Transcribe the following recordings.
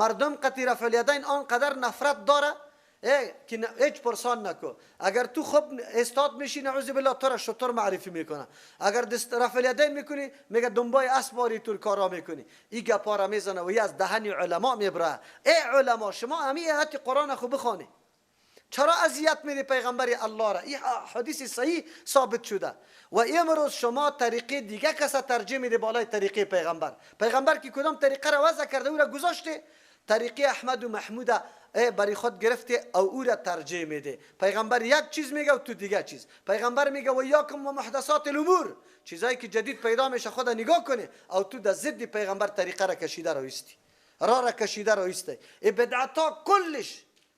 مردم قطعی رفع الیدین آنقدر نفرت داره که هیچ پرسان نکو. اگر تو خب استاد میشی نعوذ بالله تو را شطور معرفی میکنه. اگر دست رفع الیدین میکنی میگه دنبای اسباری تو کارا میکنی. این گپا را میزنه و ای از دهن علما میبره. ای علما شما همین آیات قرآن خو بخوانی. چرا اذیت میدی پیغمبر الله را؟ این حدیث صحیح ثابت شده. و امروز شما طریقه دیگه کسا ترجیح میده بالای طریقه پیغمبر. پیغمبر که کدام طریقه را وضع کرده او را گذاشته، طریقه احمد و محمود برای خود گرفته او را ترجیح میده. پیغمبر یک چیز میگه و تو دیگه چیز. پیغمبر میگه و یاکم و محدثات الامور، چیزایی که جدید پیدا میشه خود نگاه کنه، او تو در ضد پیغمبر طریقه را کشیده رویستی، را کشیده رویستی. بدعت ها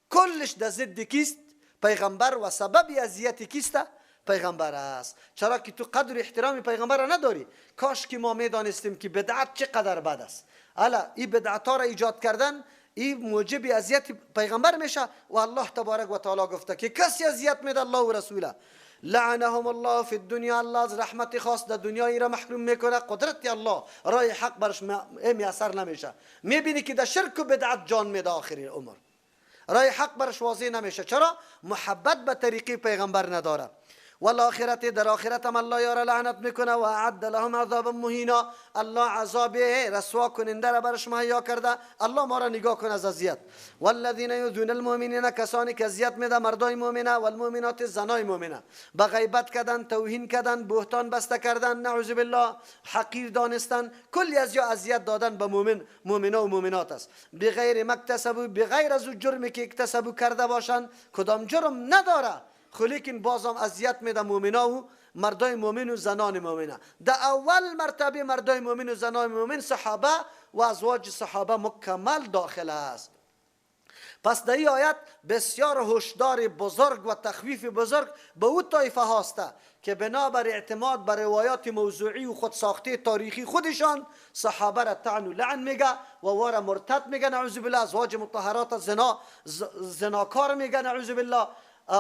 کلش در ضد کیست؟ پیغمبر. و سبب اذیت کیست؟ پیغمبر است. چرا که تو قدر احترام پیغمبر را نداری. کاش که ما میدانستیم که بدعت چقدر بد است. الا این بدعت ها را ایجاد کردن این موجب اذیت پیغمبر میشه. و الله تبارک و تعالی گفته که کسی اذیت میده الله و رسوله لعنهم الله فی الدنیا، الله از رحمت خاص در دنیا ای را محروم میکنه. قدرت الله رای حق برش میاثر نمیشه. میبینی که در شرک و بدعت جان میده آخر عمر. رای حق برش واضح نمیشه. چرا؟ محبت به طریقی پیغمبر نداره. والآخرت، در آخرت هم الله یارا لعنت میکنه. و اعد لهم عذابا مهینا، الله عذاب رسوا کننده را برش مهیا کرده. الله ما را نگاه کن از اذیت. والذین یؤذون المؤمنین، کسانی که اذیت میده مردای مؤمنه، والمؤمنات زنای مؤمنه، به غیبت کردن، توهین کردن، بهتان بسته کردن، نعوذ بالله حقیر دانستن، کلی از یا اذیت دادن به مؤمنه و مؤمنات است. بغیر مکتسبو، بغیر از جرمی که اکتسبو کرده باشند، کدام جرم نداره خو لیکن بازم اذیت میده مؤمنا و مردای مؤمن و زنان مؤمنه. در اول مرتبه مردای مؤمن و زنان مؤمن صحابه و ازواج صحابه مکمل داخل است. پس در این آیت بسیار هشدار بزرگ و تخویف بزرگ به او طایفه هاسته که بنابر اعتماد بر روایات موضوعی و خودساخته تاریخی خودشان صحابه را طعن و لعن میگه و وارا مرتد میگه نعوذ بالله، ازواج مطهرات زناکار میگه نعوذ بالله،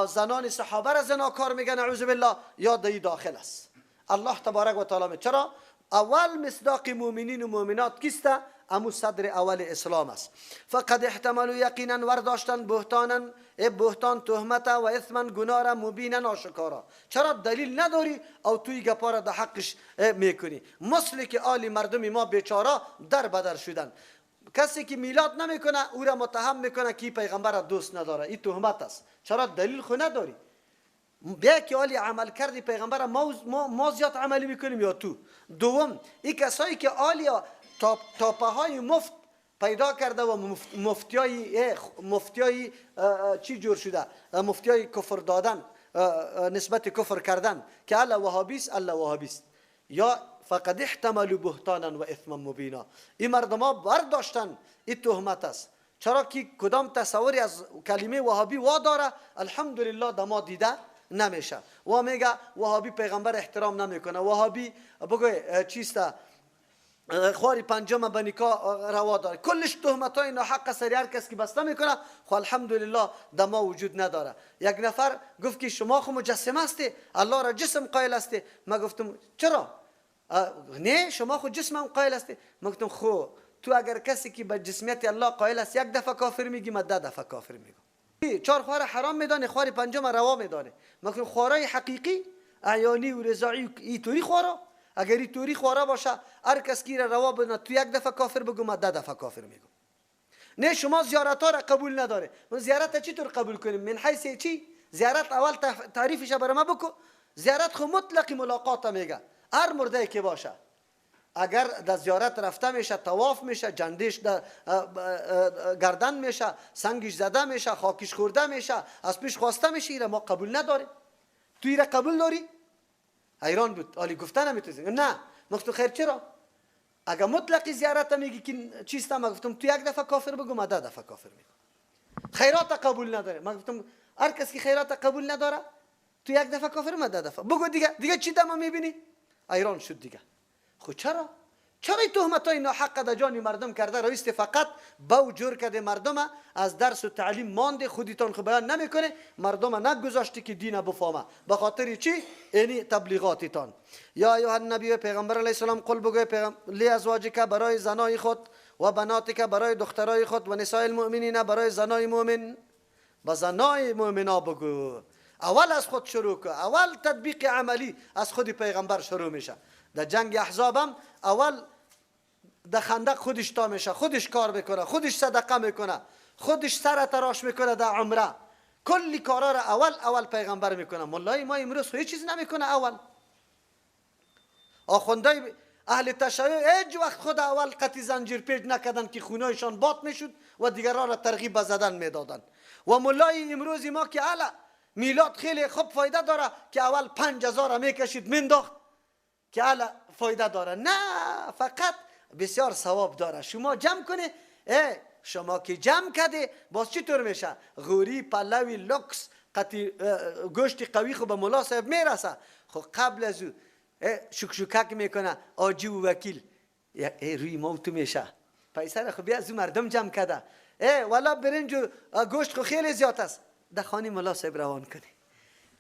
زنان صحابه را زناکار میگن نعوذ بالله، یا دی داخل است. الله تبارک و تعالی چرا اول مصداق مؤمنین و مؤمنات کیسته؟ امو صدر اول اسلام است. فقد احتملوا، یقینا ورداشتن بهتان تهمت و اثما گناه را مبینا آشکارا. چرا دلیل نداری او توی گپا را در حقش میکنی؟ مثل که آل مردم ما بیچاره در بدر شدن. کسی که میلاد نمیکنه او را متهم میکنه که پیغمبر را دوست نداره. این تهمت است. چرا دلیل خو نداری؟ بیا که آلی عمل کردی پیغمبر را ما زیاد عملی میکنیم یا تو؟ دوم، این کسایی که آلی تاپه های مفت پیدا کرده و مفتیای چی جور شده؟ مفتیای کفر دادن، نسبت کفر کردن که الله وهابیست یا فقد احتملوا بهتانا و اثما مبینا. این مردم ها برداشتن این تهمت است. چرا که کدام تصوری از کلمه وهابی داره الحمدلله دما دیده نمیشه. و میگه وهابی پیغمبر احترام نمیکنه، وهابی بگوی چیسته خواری پنجم به نکاح روا داره. کلش تهمت های ناحق سری هر کس که بسته میکنه خو الحمدلله دما وجود نداره. یک نفر گفت که شما خو مجسمه هستی، الله را جسم قائل هستی. ما گفتم چرا؟ نه شما خود جسم هم قائل هستی. من گفتم خو تو اگر کسی که به جسمیت الله قائل است یک دفعه کافر میگی، من 10 دفعه کافر میگم. 4 خوار حرام میدانه، خوار پنجم روا میدانه. من گفتم خوارای حقیقی اعیانی و رضاعی این طوری خوارا، اگر این طوری خوارا باشه هر کس کی روا بدونه تو یک دفعه کافر بگم، من 10 دفعه کافر میگم. نه شما زیارت ها را قبول نداره. من زیارت چطور قبول کنیم؟ من حیث چی؟ زیارت اول تعریفش برای ما بکو. زیارت خو مطلق ملاقات میگه. هر مرده که باشه اگر در زیارت رفته میشه، طواف میشه، جندش گردن میشه، سنگش زده میشه، خاکش خورده میشه، از پیش خواسته میشه، ایره ما قبول نداره. تو ایره قبول داری؟ حیران بود. علی گفتن نمیتونی. نه مفتو خیر چرا؟ اگر مطلق زیارت میگی که چیستا، ما گفتم تو یک دفعه کافر بگو، ما 10 دفعه کافر میگم. خیرات قبول نداره. ما گفتم هر کس که خیرات قبول نداره تو یک دفعه کافر، ما 10 دفعه بگو. دیگه چی دما میبینی؟ ایران شد دیگه. خود چرا این تهمت های ناحق در جان مردم کرده رئیس فقط با جور کرده مردم از درس و تعلیم مانده، خودتان خو بیان نمیکنه، مردم نگذاشته که دین بفهمه. به خاطر چی؟ یعنی تبلیغاتتان. یا ایها النبی، پیغمبر علیه السلام قل بگوی لی ازواجک، برای زنای خود و بناتک برای دخترای خود و نساء المؤمنین برای زنای مؤمن. با زنای مؤمنا بگو. اول از خود شروع کن. اول تطبیق عملی از خود پیغمبر شروع میشه. در جنگ احزاب هم اول در خندق خودش تا میشه، خودش کار میکنه، خودش صدقه میکنه، خودش سر تراش میکنه در عمره. کلی کارا را اول پیغمبر میکنه. مولای ما امروز هیچ چیز نمیکنه. اول آخوندای اهل تشیع هیچ وقت خود اول قطی زنجیر پیچ نکردن که خونهایشان باد میشد و دیگران را ترغیب به زدن میدادن. و مولای امروز ما که الا میلاد خیلی خوب فایده داره که اول 5000 میکشید مینداخت که الا فایده داره. نه، فقط بسیار ثواب داره. شما جمع کنه. شما که جمع کردی باز چطور میشه؟ غوری، پلوی، لوکس، گوشت قوی خو به ملا صاحب میرسه. خب قبل از او شکشکک میکنه آجی و وکیل روی موت میشه. پیسر خو بیا از او مردم جمع کرده. والا برنج و گوشت خو خیلی زیاد است. در خانه ملا صاحب روان کنی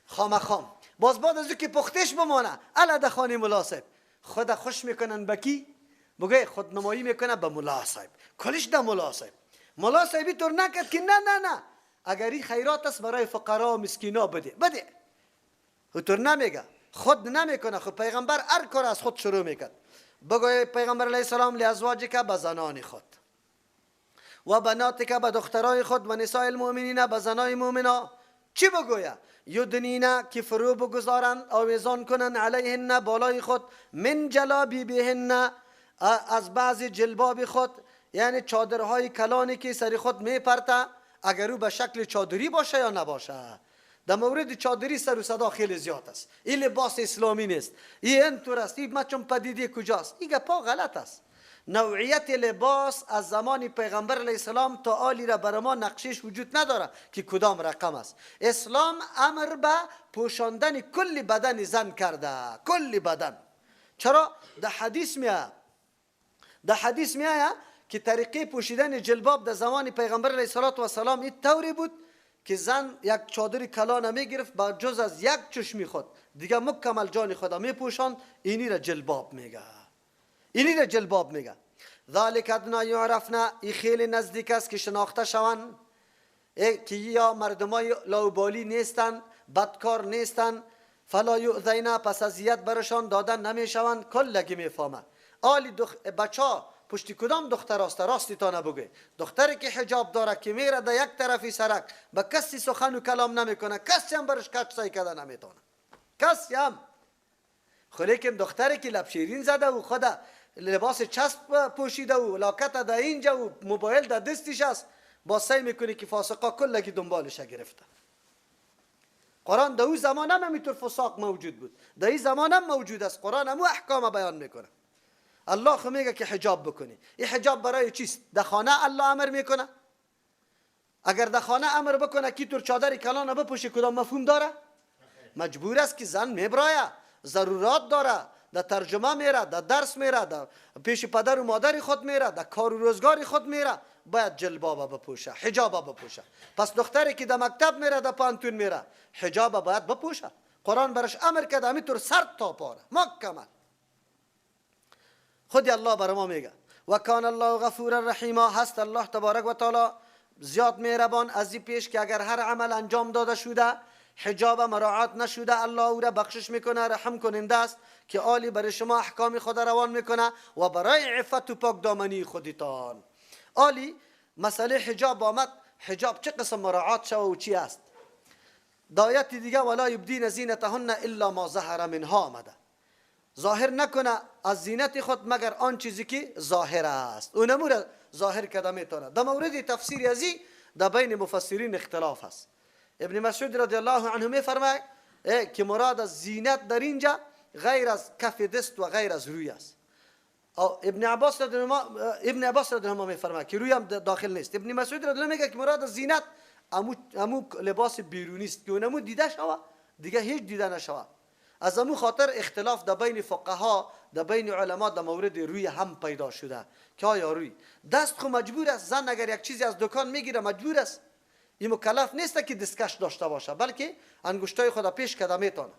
خام. باز بعد از او که پختش بمانه الا در خانه ملا صاحب خود خوش میکنن بکی بگه خود نمایی میکنه به ملا صاحب. کلش در ملا صاحب. ملا صاحبی طور نکرد که نه اگر این خیرات است برای فقرا و مسکینا بده. او طور نمیگه، خود نمیکنه. خود پیغمبر هر کار از خود شروع میکرد. بگوی پیغمبر علیه السلام لازواجک به زنان خود و بناتک به دخترای خود و نساء المؤمنین به زنای مؤمنا. چی بگویه؟ یدنینا که فرو بگذارن آویزان کنن علیهن بالای خود من جلابیبهن از بعض جلباب خود، یعنی چادرهای کلانی که سر خود میپرته، اگر او به شکل چادری باشه یا نباشه. در مورد چادری سر و صدا خیلی زیاد است. این لباس اسلامی نیست، این اینطور است، این مچم پدیده کجاست. این گپا غلط است. نوعیت لباس از زمان پیغمبر علیه السلام تا آلی را بر ما نقشش وجود نداره که کدام رقم است. اسلام امر به پوشاندن کل بدن زن کرده، کل بدن. چرا؟ در حدیث میآید که طریقه پوشیدن جلباب در زمان پیغمبر علیه السلام این طوری بود که زن یک چادر کلا نمیگرفت با جز از یک چشمی خود دیگه مکمل جان خود میپوشاند. اینی را جلباب میگه. ذالک ادنا یعرفنا. این خیلی نزدیک است که شناخته شوند که یا مردمای لاوبالی نیستن، بدکار نیستن. فلا یؤذینا. پس اذیت برشان دادن نمیشوند. کلگی میفهمه. آلی بچه پشت کدام دختر است؟ راستی تا نبگه. دختری که حجاب داره که میره در یک طرفی سرک با کسی سخن و کلام نمیکنه، کسی هم برش کچ سای کرده نمیتونه، کسی هم. لیکن دختری که لب شیرین زده و خود لباس چسب پوشیده و لاکت در اینجا و موبایل در دستش است، با سعی میکنه که فاسقا کلگی دنبالش گرفته. قرآن در اون زمان هم همینطور فساق موجود بود، در این زمان هم موجود است. قرآن هم احکام بیان میکنه. الله خو میگه که حجاب بکنی. این حجاب برای چیست؟ در خانه الله امر میکنه. اگر در خانه امر بکنه که تو چادر کلان بپوشی، کدام مفهوم داره؟ مجبور است که زن میبرایه، ضرورات داره، در ترجمه میره، در درس میره، در پیش پدر و مادر خود میره، در کار و روزگار خود میره، باید جلباب بپوشه، حجاب بپوشه. پس دختری که در مکتب میره، در پانتون میره، حجاب باید بپوشه. قرآن برش امر کرده همینطور سر تا پاره مکمل. خودی الله بر ما میگه و کان الله غفور الرحیم. هست الله تبارک و تعالی زیاد مهربان از این پیش که اگر هر عمل انجام داده شده حجاب مراعات نشده، الله او را بخشش میکنه، رحم کننده است که آلی برای شما احکام خود روان میکنه و برای عفت و پاک دامنی خودتان. آلی مسئله حجاب آمد، حجاب چه قسم مراعات شو و چی است؟ دایت دیگه ولا یبدین زینتهن الا ما ظهر منها آمده. ظاهر نکنه از زینت خود مگر آن چیزی که ظاهر است. اونمو را ظاهر کرده میتونه. در مورد تفسیر ازی در بین مفسرین اختلاف است. ابن مسعود رضی الله عنه میفرماید که مراد از زینت در اینجا غیر از کف دست و غیر از روی است. ابن عباس رضی الله عنه میفرماید که روی هم داخل نیست. ابن مسعود رضی الله میگه که مراد از زینت امو لباس بیرونی است که اونمو دیده شوه دیگه هیچ دیده نشوه. از امو خاطر اختلاف در بین فقها، در بین علما در مورد روی هم پیدا شده که آیا روی دست خو مجبور است. زن اگر یک چیزی از دکان میگیره مجبور است، این مکلف نیست که دستکش داشته باشه، بلکه انگشتای خود پیش کده میتونه.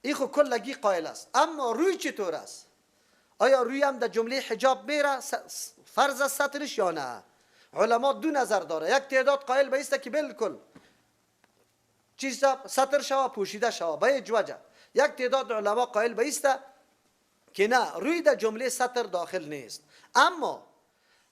این خو کلگی قائل است. اما روی چطور است؟ آیا روی هم در جمله حجاب میره فرض از سترش یا نه؟ علما دو نظر داره. یک تعداد قائل به است که بالکل چیز ستر شوه، پوشیده شوه به هیچ وجه. یک تعداد علما قائل به است که نه، روی در جمله ستر داخل نیست. اما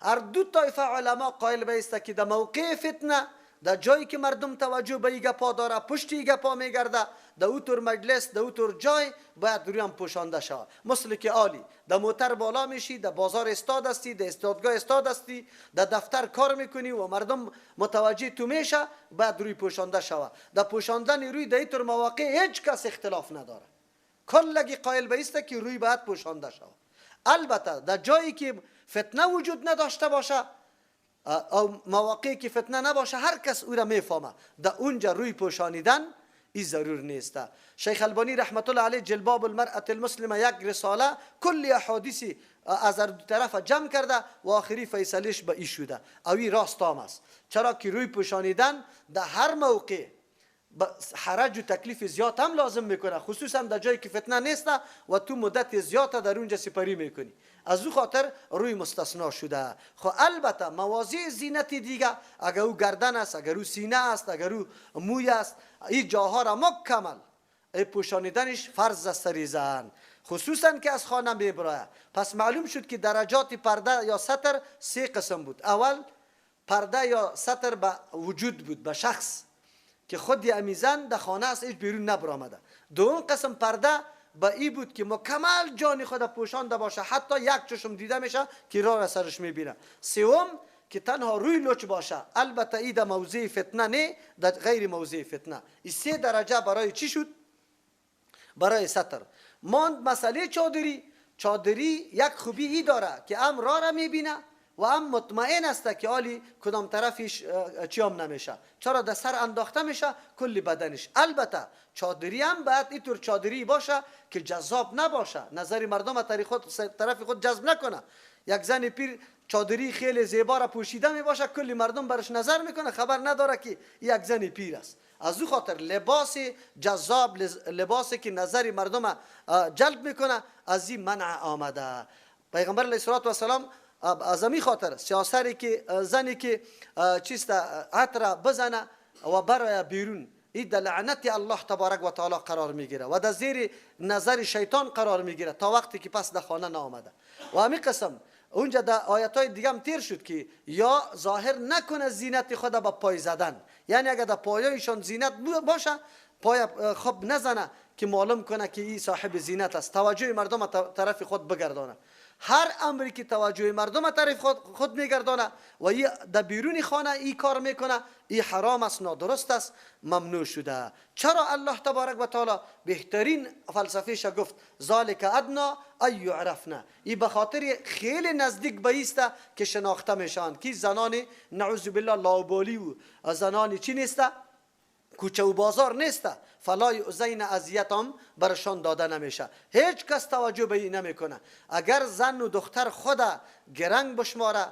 هر دو طایفه علما قائل به است که در موقع فتنه، در جایی که مردم توجه به این گپا داره، پشت این گپا میگرده، در اوتور مجلس، در اوتور جای باید روی هم پوشانده شود. مثل که عالی در موتر بالا میشی، در بازار استاد هستی، در استادگاه استاد هستی، در دفتر کار میکنی و مردم متوجه تو میشه، باید روی پوشانده شود. در پوشاندن روی در اینطور مواقع هیچ کس اختلاف نداره، کلگی قائل به است که روی باید پوشانده شود. البته در جایی که فتنه وجود نداشته باشه او مواقعی که فتنه نباشه، هر کس او را میفهمه، در اونجا روی پوشانیدن این ضرور نیست. شیخ البانی رحمت الله علیه جلباب المرأة المسلمه یک رساله کلی احادیثی از هر دو طرف جمع کرده و آخری فیصلش به این شده. اوی راست است، چرا که روی پوشانیدن در هر موقع حرج و تکلیف زیاد هم لازم میکنه، خصوصا در جایی که فتنه نیست و تو مدت زیاد در اونجا سپری میکنی. از او خاطر روی مستثنا شده. خو البته مواضع زینت دیگه، اگر او گردن است، اگر او سینه است، اگر او موی است، این جاها را مکمل پوشانیدنش فرض است سر زن، خصوصا که از خانه میبره. پس معلوم شد که درجات پرده یا ستر سه قسم بود. اول پرده یا ستر به وجود بود، به شخص که خود امیزن در خانه است، هیچ بیرون نبرآمده. دوم قسم پرده با ای بود که مکمل جان خود پوشانده باشه، حتی یک چشم دیده میشه که راه را سرش میبینه. سوم که تنها روی لچ باشه، البته ای در موضع فتنه نه، در غیر موضع فتنه. این سه درجه برای چی شد؟ برای ستر. ماند مسئله چادری. چادری یک خوبی ای داره که هم راه را میبینه و هم مطمئن است که حالی کدام طرفش چیام نمیشه، چرا در سر انداخته میشه کلی بدنش. البته چادری هم باید اینطور چادری باشه که جذاب نباشه، نظر مردم طرف خود جذب نکنه. یک زن پیر چادری خیلی زیبا را پوشیده می باشه، کلی مردم برش نظر میکنه، خبر نداره که یک زن پیر است. از او خاطر لباس جذاب، لباسی که نظر مردم جلب میکنه، از این منع آمده. پیغمبر علیه الصلوة والسلام از این خاطر سیاسری که زنی که چیست عطر بزنه و برای بیرون، این در لعنت الله تبارک و تعالی قرار میگیره و در زیر نظر شیطان قرار میگیره تا وقتی که پس در خانه نآمده. و همین قسم اونجا در آیات های دیگه هم تیر شد که یا ظاهر نکنه زینت خود با پای زدن، یعنی اگر در پایایشان زینت باشه پای خوب نزنه که معلوم کنه که این صاحب زینت است، توجه مردم طرف خود بگردانه. هر امری که توجه مردم طرف خود میگردانه و ای در بیرون خانه ای کار میکنه، این حرام است، نادرست است، ممنوع شده. چرا الله تبارک و تعالی بهترین فلسفهش گفت ذالک ادنا ای یعرفنا؟ این به خاطر خیلی نزدیک به است که شناخته میشن که زنان نعوذ بالله لاابالی و زنان چی نیست، کوچه و بازار نیست، فلا یؤذین، اذیتم برشان داده نمیشه. هیچ کس توجه به این نمیکنه. اگر زن و دختر خود گرنگ بشماره،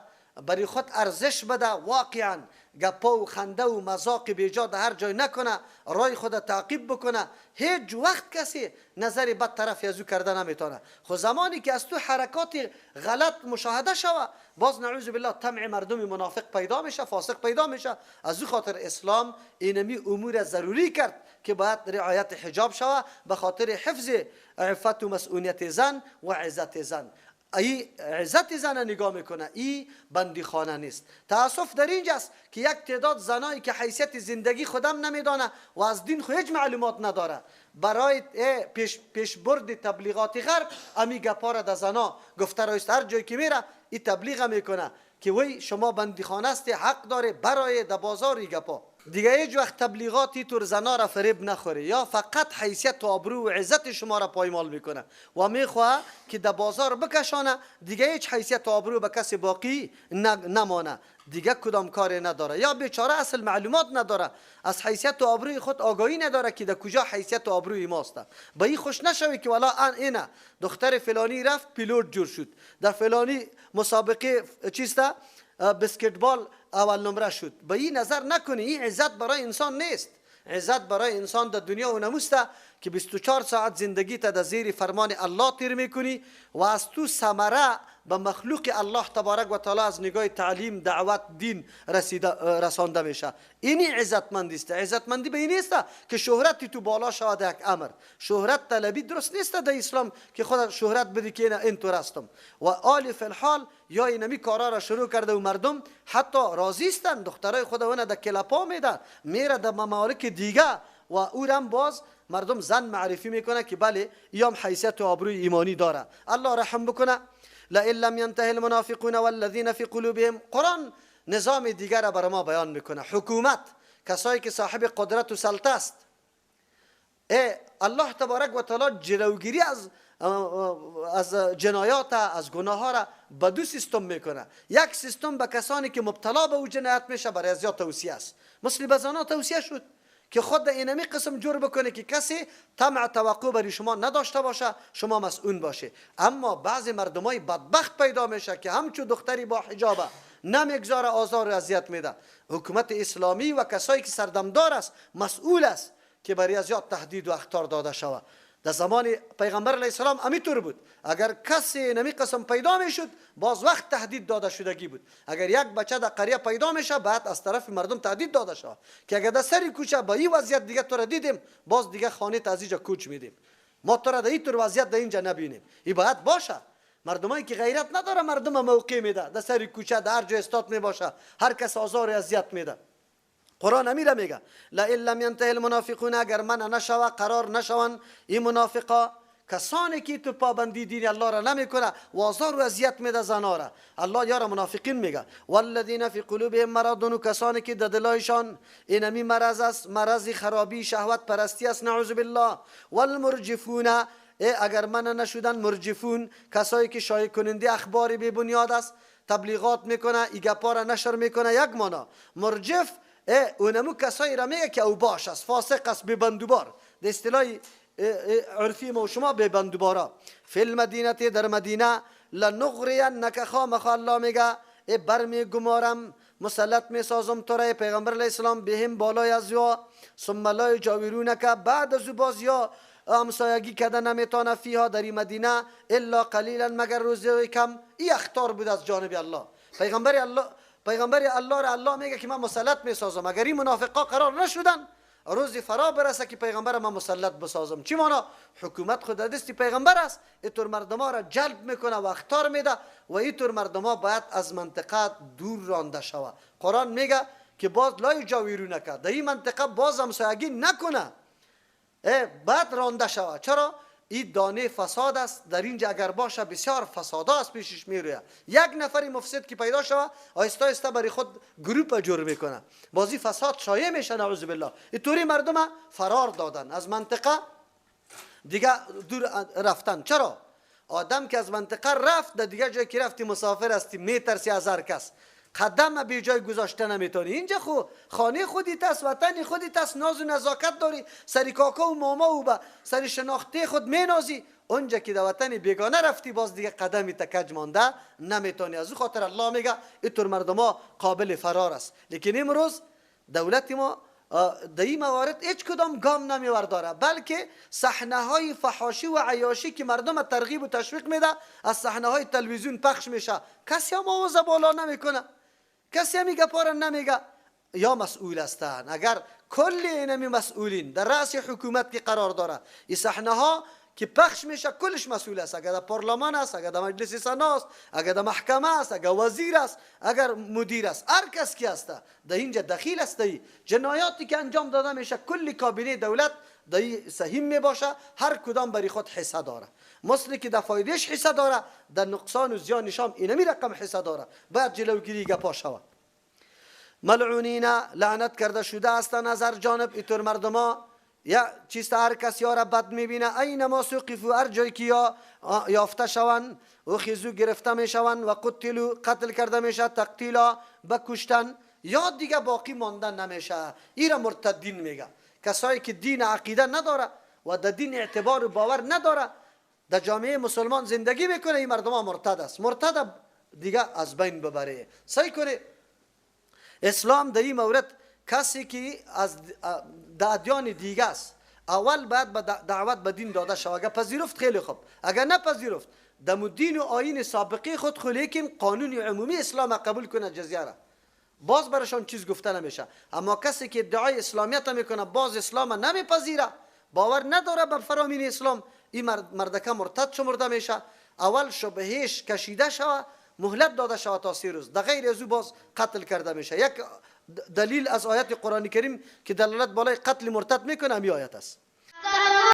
برای خود ارزش بده، واقعا گپا و خنده و مذاق بیجا در هر جای نکنه، رای خود تعقیب بکنه، هیچ وقت کسی نظر بد طرفی از او کرده نمیتونه. خو زمانی که از تو حرکات غلط مشاهده شوه، باز نعوذ بالله طمع مردم منافق پیدا میشه، فاسق پیدا میشه. از او خاطر اسلام اینمی امور ضروری کرد که باید رعایت حجاب شوه به خاطر حفظ عفت و مسئولیت زن و عزت زن. ای عزت زن نگاه میکنه، ای بندی خانه نیست. تاسف در اینجاست که یک تعداد زنایی که حیثیت زندگی خودم نمیدانه و از دین خود هیچ معلومات نداره، برای پیش برد تبلیغات غرب امی گپا را در زنا گفته رایست، هر جایی که میره این تبلیغ میکنه که وی شما بندی خانه است، حق داره برای در بازاری گپا. دیگه هیچ وقت تبلیغاتی طور زنا را فریب نخوره، یا فقط حیثیت و آبرو و عزت شما را پایمال میکنه و میخواه که در بازار بکشانه، دیگه هیچ حیثیت و آبرو به کسی باقی نمانه، دیگه کدام کاری نداره. یا بیچاره اصل معلومات نداره، از حیثیت و آبروی خود آگاهی نداره که در کجا حیثیت و آبروی ماست. به این خوش نشوی که والا اینه دختر فلانی رفت پیلوت جور شد، در فلانی مسابقه چیسته بسکتبال اول نمره شد. به این نظر نکنی، این عزت برای انسان نیست. عزت برای انسان در دنیا و نموسته که 24 ساعت زندگی تا در زیر فرمان الله تیر میکنی و از تو ثمره به مخلوق الله تبارک و تعالی از نگاه تعلیم دعوت دین رسانده میشه. اینی عزتمندی است. عزتمندی به این نیست که شهرت تو بالا شود یک امر. شهرت طلبی درست نیست در اسلام که خود شهرت بدی که اینطور هستم و آل فی الحال یا اینمی کارا را شروع کرده و مردم حتی راضی هستند دخترای خود اون در کلاپا میدن میره در ممالک دیگه و او هم باز مردم زن معرفی میکنه که بله ایام حیثیت و آبروی ایمانی داره. الله رحم بکنه. لئن لم ينتهي المنافقون والذين في قلوبهم. قرآن نظام دیگر را بر ما بیان میکنه. حکومت، کسایی که صاحب قدرت و سلطه است، الله تبارک و تعالی جلوگیری از جنایات، از گناه ها را به دو سیستم میکنه. یک سیستم به کسانی که مبتلا به او جنایت میشه برای زیاد توصیه است. مثل به زنان توصیه شد که خود در اینمی قسم جور بکنه که کسی طمع توقع بری شما نداشته باشه، شما مسئول باشه. اما بعضی مردمای بدبخت پیدا میشه که همچون دختری با حجابه نمیگذاره، آزار و اذیت میده. حکومت اسلامی و کسایی که سردمدار است مسئول است که برای از یاد تهدید و اخطار داده شود. در زمان پیغمبر علیه السلام همینطور بود. اگر کسی نمی قسم پیدا میشد باز وقت تهدید داده شدگی بود. اگر یک بچه در قریه پیدا میشه بعد از طرف مردم تهدید داده شود که اگر در سری کوچه با این وضعیت دیگه تو را دیدیم باز دیگه خانه از اینجا کوچ میدیم، ما تو را در این طور وضعیت در اینجا نبینیم. این باید باشه. مردمایی که غیرت نداره مردم موقع میده، در سری کوچه در هر جای استاد میباشه، هر کس آزار و اذیت میده. قرآن امیره میگه لئن لم ينتهي المنافقون، اگر من نشوه قرار نشون این منافقا، کسانی که تو پابندی دین الله را نمیکنه و آزار و اذیت میده زنا را، الله یارا منافقین میگه. والذین فی قلوبهم مرض، کسانی که در دلایشان اینمی مرض است، مرض خرابی شهوت پرستی است، نعوذ بالله. والمرجفون، اگر من نشودن مرجفون، کسایی که شایع کننده اخبار بی بنیاد است، تبلیغات میکنه، ایگپا را نشر میکنه. یک مانا مرجف اونمو کسایی را میگه که او باش است، فاسق است، ببندوبار. در اصطلاح عرفی ما و شما ببندوبارا. فی المدینه، در مدینه، لنغرینک، خامخ الله میگه برمی گمارم، مسلط میسازم تو را پیغمبر علیه السلام بهم بالای از یا ثم لا یجاورونک، بعد از باز یا همسایگی کردن نمیتونه فیها در این مدینه الا قلیلا، مگر روزی کم. این اخطار بود از جانب الله. پیغمبر الله را الله میگه که من مسلط میسازم. اگر این منافقا قرار نشدن روزی فرا برسه که پیغمبر من مسلط بسازم. چی مانا؟ حکومت خود دستی پیغمبر است. اینطور مردما را جلب میکنه و اخطار میده و اینطور مردما باید از منطقه دور رانده شود. قرآن میگه که باز لا یجاورونک، در این منطقه باز همسایگی نکنه، بعد رانده شود. چرا؟ این دانه فساد است. در اینجا اگر باشه بسیار فسادا است پیشش میروه. یک نفری مفسد که پیدا شود آهسته آهسته برای خود گروپ جور میکنه، بازی فساد شایع میشه، نعوذ بالله. اینطوری مردم فرار دادن، از منطقه دیگه دور رفتن. چرا؟ آدم که از منطقه رفت در دیگه جایی که رفتی مسافر هستی، میترسی از هر کس، قدم به جای گذاشته نمیتونی. اینجا خو خانه خودیت است، وطن خودیت است، ناز و نزاکت داری، سری کاکا و ماما و با سری شناخته خود مینازی. اونجا که در وطن بیگانه رفتی باز دیگه قدمی تکج مانده نمیتونی. از او خاطر الله میگه اینطور مردما قابل فرار است. لیکن امروز دولت ما در این موارد هیچ کدام گام نمیورداره، بلکه صحنه های فحاشی و عیاشی که مردم ترغیب و تشویق میده از صحنه های تلویزیون پخش میشه. کسی هم آواز بالا نمیکنه، کسی هم میگه پارا نمیگه. یا مسئول هستن. اگر کل اینمی مسئولین در رأس حکومت که قرار داره، این صحنه ها که پخش میشه کلش مسئول است. اگر در پارلمان است، اگر در مجلس سنا است، اگر در محکمه است، اگر وزیر است، اگر مدیر است، هر کس کی است در اینجا دخیل است. جنایاتی که انجام داده میشه کل کابینه دولت در سهم می باشه، هر کدام بری خود حصه داره. مثلی که در فایدهش حصه داره، در نقصان و زیانش هم اینمی رقم حصه داره. بعد جلوگیری گپا شود. ملعونین، لعنت کرده شده هستند از هر جانب. اینطور مردما یا چیست هر کس یا را بد میبینه، اینما سوقفو، هر جایی که یا یافته شوند و خیزو گرفته میشوند و قتل کرده میشه، تقتیلا، بکشتن، یا دیگه باقی ماندن نمیشه. این را مرتدین میگه. کسایی که دین عقیده نداره و در دین اعتبار و باور نداره، در جامعه مسلمان زندگی میکنه، این مردم مرتد است. مرتد دیگه از بین ببره. سعی کنه اسلام در این مورد کسی که از ادیان دیگه است اول باید به دعوت به دین داده شود. اگر پذیرفت خیلی خوب، اگر نپذیرفت دم دین و آیین سابقه خود لیکن قانون عمومی اسلام قبول کنه جزیه را، باز برشان چیز گفته نمیشه. اما کسی که ادعای اسلامیت میکنه باز اسلام نمیپذیره، باور نداره به فرامین اسلام، این مردکه مرتد شمرده میشه. اول شبهش کشیده شود، مهلت داده شود تا 3 روز، در غیر از او باز قتل کرده میشه. یک دلیل از آیات قرآن کریم که دلالت بالای قتل مرتد میکنه همین آیت است.